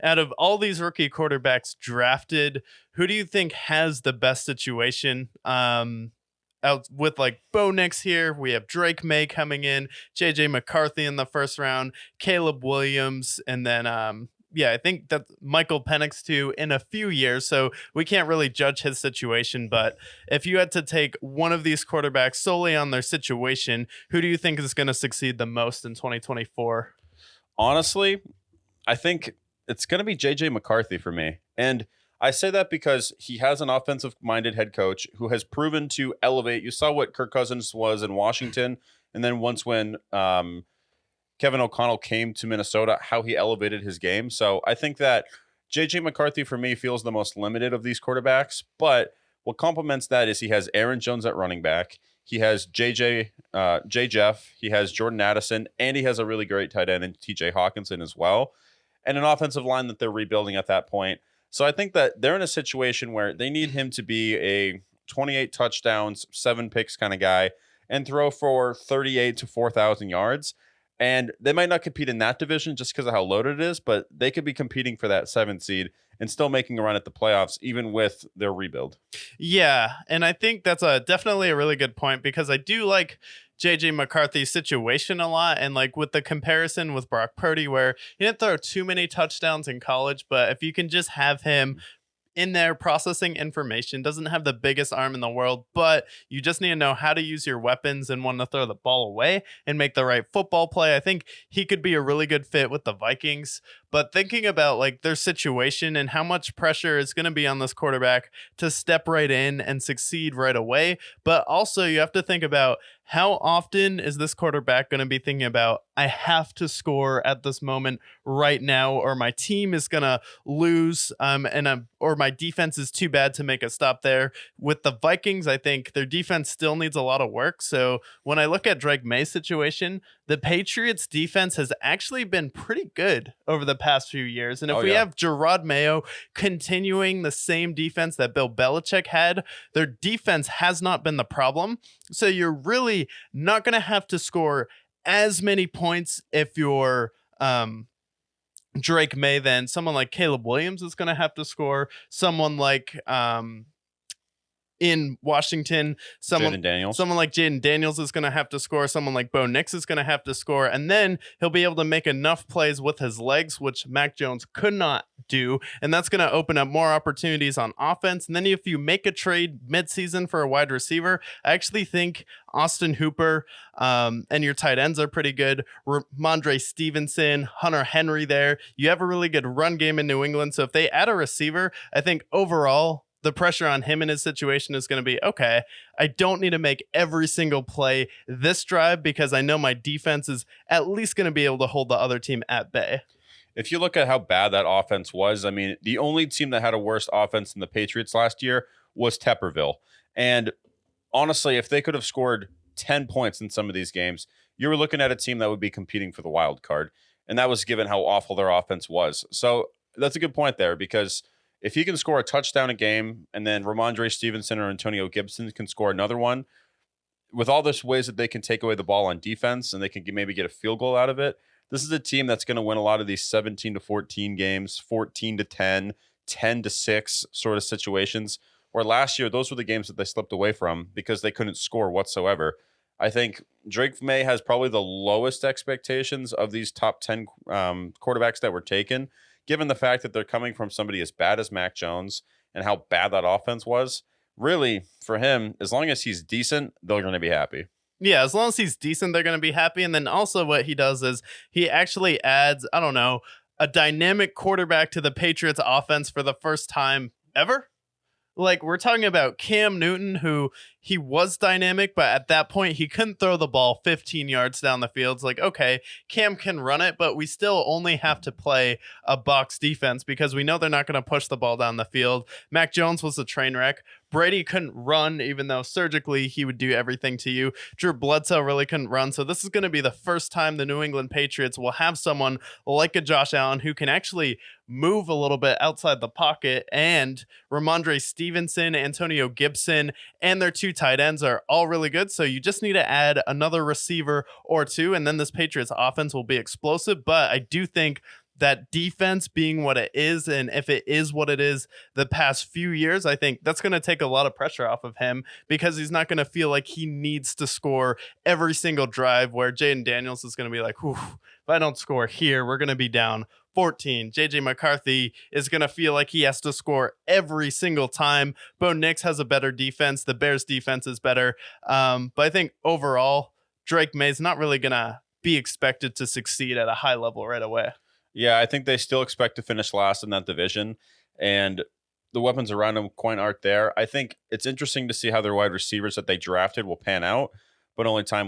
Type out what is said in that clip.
Out of all these rookie quarterbacks drafted, who do you think has the best situation? Out with like Bo Nix here, we have Drake May coming in, JJ McCarthy in the first round, Caleb Williams, and then yeah, I think that Michael Penix too in a few years. So we can't really judge his situation. But if you had to take one of these quarterbacks solely on their situation, who do you think is going to succeed the most in 2024? Honestly, I think it's going to be JJ McCarthy for me. And I say that because he has an offensive minded head coach who has proven to elevate. You saw what Kirk Cousins was in Washington. And then once when Kevin O'Connell came to Minnesota, how he elevated his game. So I think that JJ McCarthy for me feels the most limited of these quarterbacks. But what complements that is he has Aaron Jones at running back. He has J Jeff. He has Jordan Addison. And he has a really great tight end in TJ Hawkinson as well. And an offensive line that they're rebuilding at that point. So I think that they're in a situation where they need him to be a 28 touchdowns, 7 picks kind of guy and throw for 38 to 4,000 yards. And they might not compete in that division just because of how loaded it is, but they could be competing for that 7th seed and still making a run at the playoffs, even with their rebuild. Yeah, and I think that's definitely a really good point because I do like JJ McCarthy's situation a lot. And like with the comparison with Brock Purdy, where he didn't throw too many touchdowns in college, but if you can just have him in there processing information, doesn't have the biggest arm in the world, but you just need to know how to use your weapons and when to throw the ball away and make the right football play. I think he could be a really good fit with the Vikings. But thinking about like their situation and how much pressure is going to be on this quarterback to step right in and succeed right away. But also you have to think about how often is this quarterback going to be thinking about, I have to score at this moment right now, or my team is going to lose, or my defense is too bad to make a stop there. With the Vikings, I think their defense still needs a lot of work. So when I look at Drake May's situation, the Patriots defense has actually been pretty good over the past few years. And if we have Gerard Mayo continuing the same defense that Bill Belichick had, their defense has not been the problem. So you're really not going to have to score as many points if you're Drake May. Then someone like Caleb Williams is going to have to score. Someone like in Washington, someone like Jaden Daniels is going to have to score. Someone like Bo Nix is going to have to score. And then he'll be able to make enough plays with his legs, which Mac Jones could not do. And that's going to open up more opportunities on offense. And then if you make a trade midseason for a wide receiver, I actually think Austin Hooper and your tight ends are pretty good. Ramondre Stevenson, Hunter Henry there. You have a really good run game in New England. So if they add a receiver, I think overall, the pressure on him and his situation is going to be, okay, I don't need to make every single play this drive because I know my defense is at least going to be able to hold the other team at bay. If you look at how bad that offense was, I mean, the only team that had a worse offense than the Patriots last year was Tepperville. And honestly, if they could have scored 10 points in some of these games, you were looking at a team that would be competing for the wild card. And that was given how awful their offense was. So that's a good point there because if he can score a touchdown a game and then Ramondre Stevenson or Antonio Gibson can score another one, with all these ways that they can take away the ball on defense and they can maybe get a field goal out of it, this is a team that's going to win a lot of these 17-14 games, 14-10, 10-6 sort of situations, where last year those were the games that they slipped away from because they couldn't score whatsoever. I think Drake May has probably the lowest expectations of these top 10 quarterbacks that were taken, given the fact that they're coming from somebody as bad as Mac Jones and how bad that offense was. Really, for him, as long as he's decent, they're going to be happy. Yeah, as long as he's decent, they're going to be happy. And then also what he does is he actually adds, I don't know, a dynamic quarterback to the Patriots offense for the first time ever. Like, we're talking about Cam Newton, who he was dynamic, but at that point, he couldn't throw the ball 15 yards down the field. It's like, okay, Cam can run it, but we still only have to play a box defense because we know they're not going to push the ball down the field. Mac Jones was a train wreck. Brady couldn't run, even though surgically he would do everything to you. Drew Bledsoe really couldn't run. So this is going to be the first time the New England Patriots will have someone like a Josh Allen who can actually move a little bit outside the pocket. And Ramondre Stevenson, Antonio Gibson, and their two tight ends are all really good. So you just need to add another receiver or two, and then this Patriots offense will be explosive. But I do think that defense being what it is, and if it is what it is the past few years, I think that's going to take a lot of pressure off of him because he's not going to feel like he needs to score every single drive, where Jaden Daniels is going to be like, whew, if I don't score here, we're going to be down 14. JJ McCarthy is going to feel like he has to score every single time. Bo Nix has a better defense. The Bears defense is better. But I think overall, Drake May's not really going to be expected to succeed at a high level right away. Yeah, I think they still expect to finish last in that division, and the weapons around him quite aren't there. I think it's interesting to see how their wide receivers that they drafted will pan out, but only time will